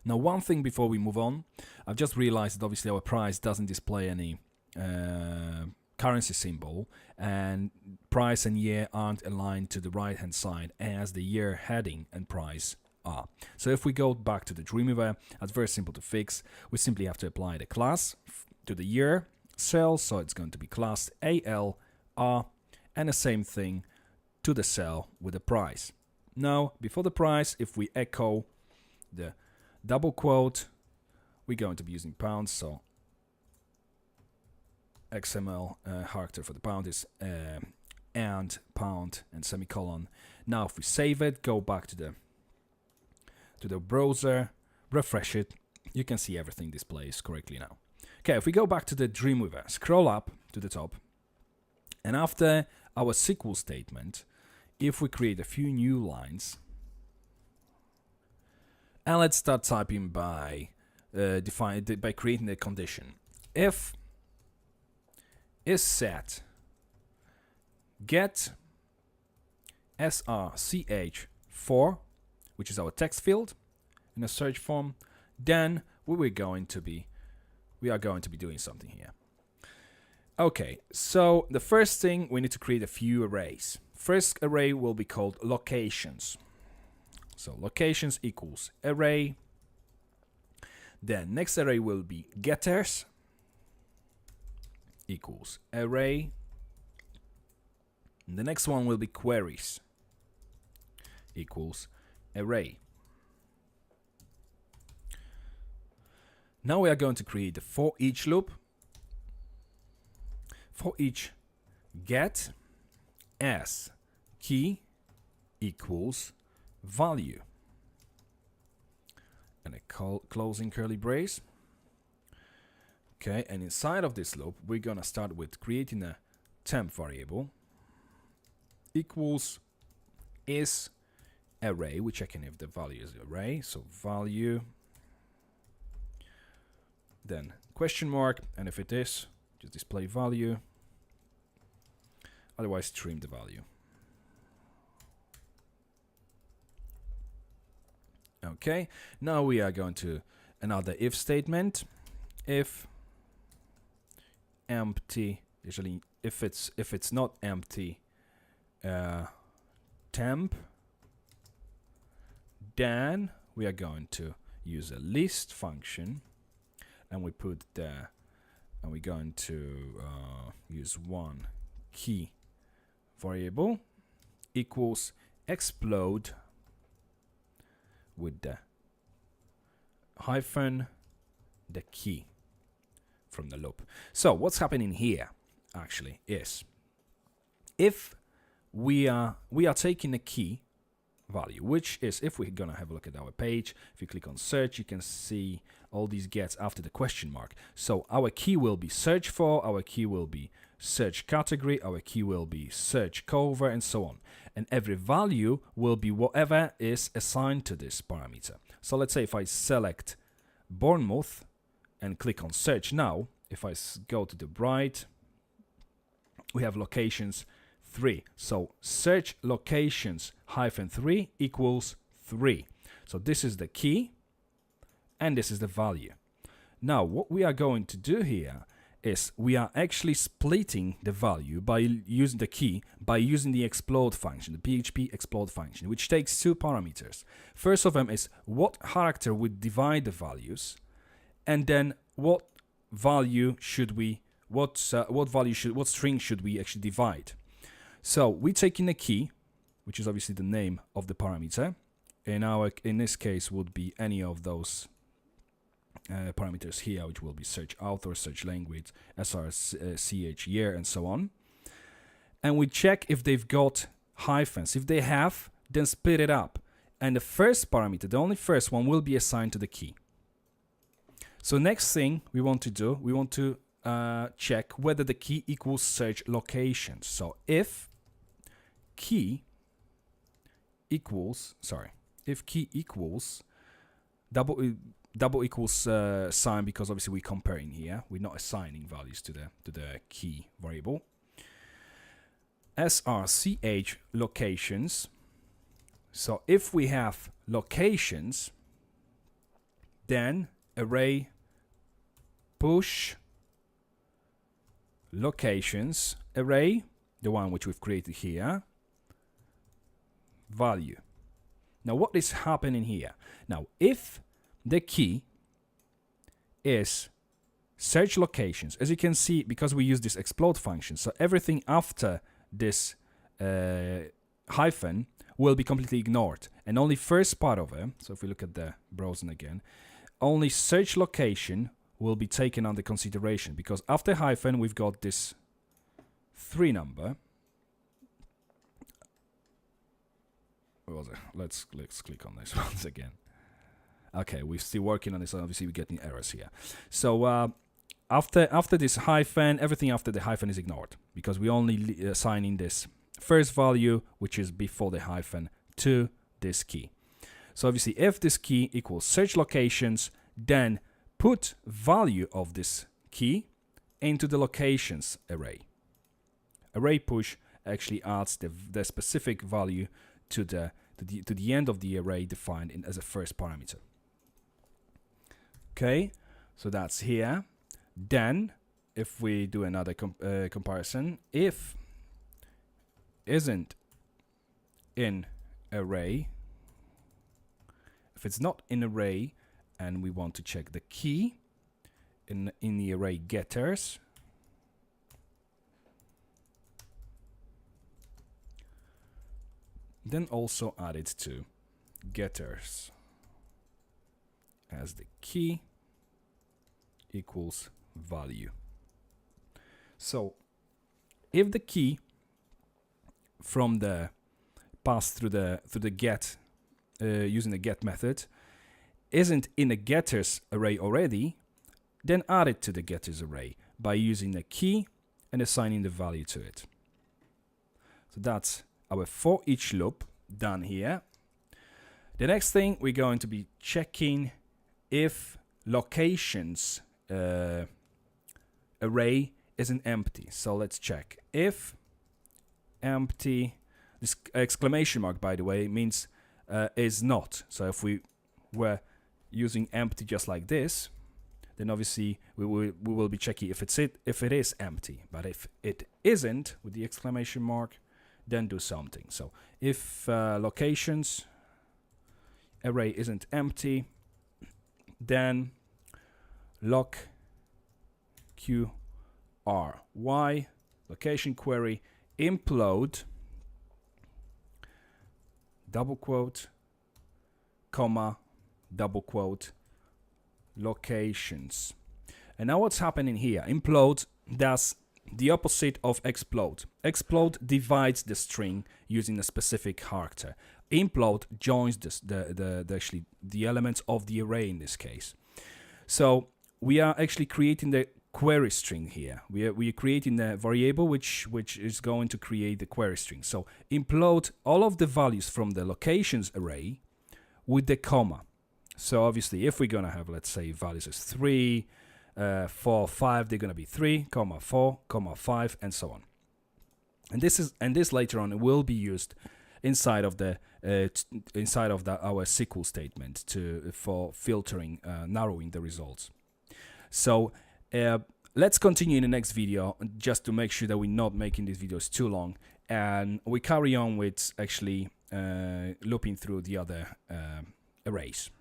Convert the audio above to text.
Now, one thing before we move on, I've just realized that obviously our price doesn't display any currency symbol, and price and year aren't aligned to the right hand side as the year heading and price are. So if we go back to the Dreamweaver, that's very simple to fix. We simply have to apply the class to the year cell, so it's going to be class ALR, and the same thing to the cell with the price. Now, before the price, if we echo the double quote, we're going to be using pounds, so XML character for the pound is and pound and semicolon. Now if we save it, go back to the browser, refresh it, you can see everything displays correctly now. Okay, if we go back to the Dreamweaver, scroll up to the top, and after our SQL statement, if we create a few new lines, and let's start typing by creating the condition. If is set get srch4, which is our text field in a search form, then we are going to be doing something here. Okay, so the first thing, we need to create a few arrays. First array will be called locations. So locations equals array. Then next array will be getters equals array. And the next one will be queries equals array. Now we are going to create the for each loop. For each get as key equals value, and a closing curly brace. Okay, and inside of this loop, we're gonna start with creating a temp variable equals is array. We're checking if the value is array, so value, then question mark, and if it is, just display value, otherwise trim the value. Okay, now we are going to another if statement. If empty, usually if it's not empty temp, then we are going to use a list function, and we put there, and we're going to use one key variable equals explode with the hyphen the key from the loop. So what's happening here actually is, if we are taking a key value, which is, if we're gonna have a look at our page, if you click on search, you can see all these gets after the question mark. So our key will be search for, our key will be search category, our key will be search cover, and so on. And every value will be whatever is assigned to this parameter. So let's say if I select Bournemouth and click on search now, if I go to the right, we have locations 3. So search locations -3 equals 3. So this is the key and this is the value. Now what we are going to do here is we are actually splitting the value by using the key, by using the explode function, the PHP explode function, which takes two parameters. First of them is what character would divide the values, and then what value should we, what string should we actually divide. So we take in a key, which is obviously the name of the parameter. In this case would be any of those parameters here, which will be search author, search language, srch year, and so on. And we check if they've got hyphens. If they have, then split it up. And the first parameter, the only first one, will be assigned to the key. So next thing we want to do, we want to check whether the key equals search locations. So if key equals double equals sign, because obviously we're comparing here, we're not assigning values to the key variable. srch locations. So if we have locations, then array push locations array, the one which we've created here, value. Now what is happening here? Now if the key is search locations, as you can see, because we use this explode function, so everything after this hyphen will be completely ignored, and only first part of it, so if we look at the browsing again, only search location will be taken under consideration, because after hyphen we've got this 3 number. What was it? Let's click on this once again. Okay, we're still working on this, obviously we're getting errors here. So after this hyphen, everything after the hyphen is ignored, because we only assigning this first value, which is before the hyphen, to this key. So obviously if this key equals search locations, then put value of this key into the locations array. Array push actually adds the specific value to the end of the array defined as a first parameter. Okay, so that's here. Then if we do another comparison, if isn't in array, if it's not in array and we want to check the key in the array getters, then also add it to getters as the key equals value. So if the key from the pass through the get using the get method isn't in a getters array already, then add it to the getters array by using the key and assigning the value to it. So that's our for each loop done here. The next thing we're going to be checking if locations array isn't empty. So let's check if empty. This exclamation mark, by the way, means is not. So if we were using empty just like this, then obviously we will be checking if it is empty. But if it isn't with the exclamation mark, then do something. So if locations array isn't empty, then lock qry location query implode double quote comma double quote locations. And now what's happening here? Implode does the opposite of explode. Explode divides the string using a specific character. Implode joins the elements of the array in this case. So we are actually creating the query string here. We are creating the variable which is going to create the query string. So implode all of the values from the locations array with the comma. So obviously if we're gonna have, let's say, values as 3, 4, 5, they're gonna be 3, 4, 5, and so on. And this later on will be used inside of our SQL statement for filtering, narrowing the results. So let's continue in the next video, just to make sure that we're not making these videos too long, and we carry on with actually looping through the other arrays.